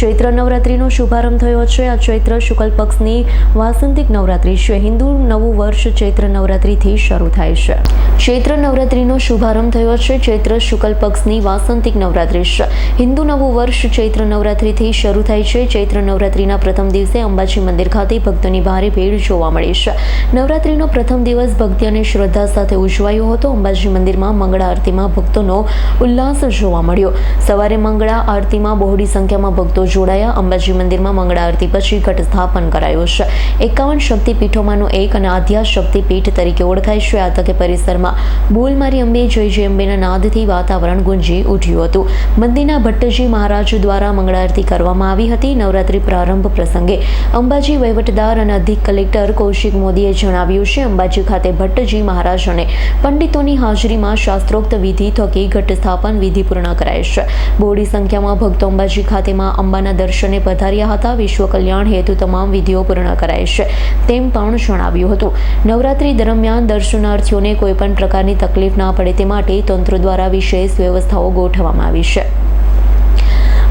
ચૈત્ર નવરાત્રીનો શુભારંભ થયો છે। આ ચૈત્ર શુક્લ પક્ષની વાસંતિક નવરાત્રી છે। હિન્દુ નવું વર્ષ ચૈત્ર નવરાત્રીથી શરૂ થાય છે। ચૈત્ર નવરાત્રીનો શુભારંભ થયો છે। ચૈત્ર શુક્લ પક્ષની વાસંતિક નવરાત્રી છે। હિન્દુ નવું વર્ષ ચૈત્ર નવરાત્રીથી શરૂ થાય છે। ચૈત્ર નવરાત્રીના પ્રથમ દિવસે અંબાજી મંદિર ખાતે ભક્તોની ભારે ભીડ જોવા મળી છે। નવરાત્રીનો પ્રથમ દિવસ ભક્તિ અને શ્રદ્ધા સાથે ઉજવાયો હતો। અંબાજી મંદિરમાં મંગળા આરતીમાં ભક્તોનો ઉલ્લાસ જોવા મળ્યો। સવારે મંગળા આરતીમાં બહોળી સંખ્યામાં ભક્તો જોડાયા। અંબાજી મંદિરમાં મંગળા આરતી પછી ઘટ સ્થાપન કરાયું છે। 51 શક્તિપીઠોમાંનું એક અને આદ્યા શક્તિપીઠ તરીકે ઓળખાય છે। આ તકે પરિસરમાં બોલ મારી અંબે જય જય અંબેના નાદથી વાતાવરણ ગુંજી ઉઠ્યું હતું। મંદિરના ભટ્ટજી મહારાજ દ્વારા મંગળા આરતી કરવામાં આવી હતી। નવરાત્રી પ્રારંભ પ્રસંગે અંબાજી વહીવટદાર અને અધિક કલેક્ટર કૌશિક મોદીએ જણાવ્યું છે, અંબાજી ખાતે ભટ્ટજી મહારાજ અને પંડિતોની હાજરીમાં શાસ્ત્રોક્ત વિધિ થકી ઘટ સ્થાપન વિધિ પૂર્ણ કરાય છે। બહોળી સંખ્યામાં ભક્તો અંબાજી ખાતેમાં અંબાના દર્શને પધાર્યા હતા। વિશ્વ કલ્યાણ હેતુ તમામ વિધિઓ પૂર્ણ કરાય છે તેમ પણ જણાવ્યું હતું। નવરાત્રી દરમિયાન દર્શનાર્થીઓને કોઈ પણ પ્રકારની તકલીફ ના પડે તે માટે તંત્ર દ્વારા વિશેષ વ્યવસ્થાઓ ગોઠવવામાં આવી છે।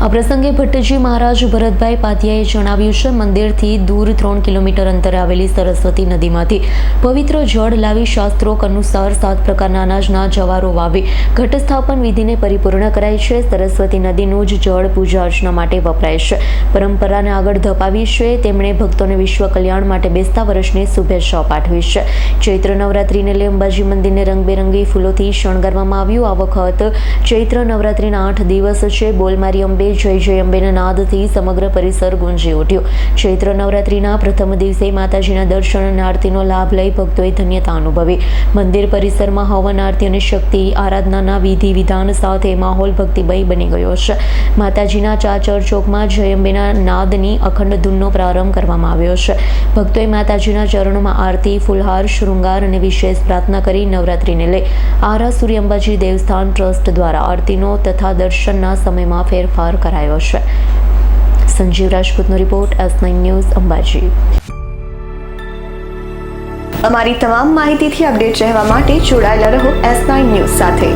આ પ્રસંગે ભટ્ટજી મહારાજ ભરતભાઈ પાટિયાએ જણાવ્યું છે, મંદિરથી દૂર 3 કિલોમીટર અંતરે આવેલી સરસ્વતી નદીમાંથી પવિત્ર જળ લાવી શાસ્ત્રોક અનુસાર 7 પ્રકારના અનાજના જવારો વાવી ઘટ સ્થાપન વિધિને પરિપૂર્ણ કરાય છે। સરસ્વતી નદીનું જ જળ પૂજા અર્ચના માટે વપરાય છે। પરંપરાને આગળ ધપાવી છે। તેમણે ભક્તોને વિશ્વ કલ્યાણ માટે બેસતા વર્ષની શુભેચ્છાઓ પાઠવી છે। ચૈત્ર નવરાત્રીને લઈ અંબાજી મંદિરને રંગબેરંગી ફૂલોથી શણગારવામાં આવ્યું। આ વખત ચૈત્ર નવરાત્રીના 8 દિવસ છે। બોલ મારી અંબે જય જય અંબેના નાદથી સમગ્ર પરિસર ગુંજી ઉઠ્યો। ચૈત્ર નવરાત્રીના પ્રથમ દિવસે માતાજીના દર્શન અને આરતીનો લાભ લઈ ભક્તોએ ધન્યતા અનુભવી। મંદિર પરિસરમાં હવન આરતી અને શક્તિ આરાધનાના વિધિ વિધાન સાથે માહોલ ભક્તિમય બની ગયો છે। માતાજીના ચાચર ચોકમાં જય અંબેના નાદની અખંડ ધૂનનો પ્રારંભ કરવામાં આવ્યો છે। ભક્તોએ માતાજીના ચરણોમાં આરતી, ફૂલહાર, શૃંગાર અને વિશેષ પ્રાર્થના કરી નવરાત્રીને લઈ આરાસુરી અંબાજી દેવસ્થાન ટ્રસ્ટ દ્વારા આરતીનો તથા દર્શનના સમયમાં ફેરફાર કરાયો છે। સંજીવ રાજપૂતનો રિપોર્ટ, S9 ન્યૂઝ, અંબાજી। અમારી તમામ માહિતીથી અપડેટ રહેવા માટે જોડાયેલા રહો S9 ન્યૂઝ સાથે।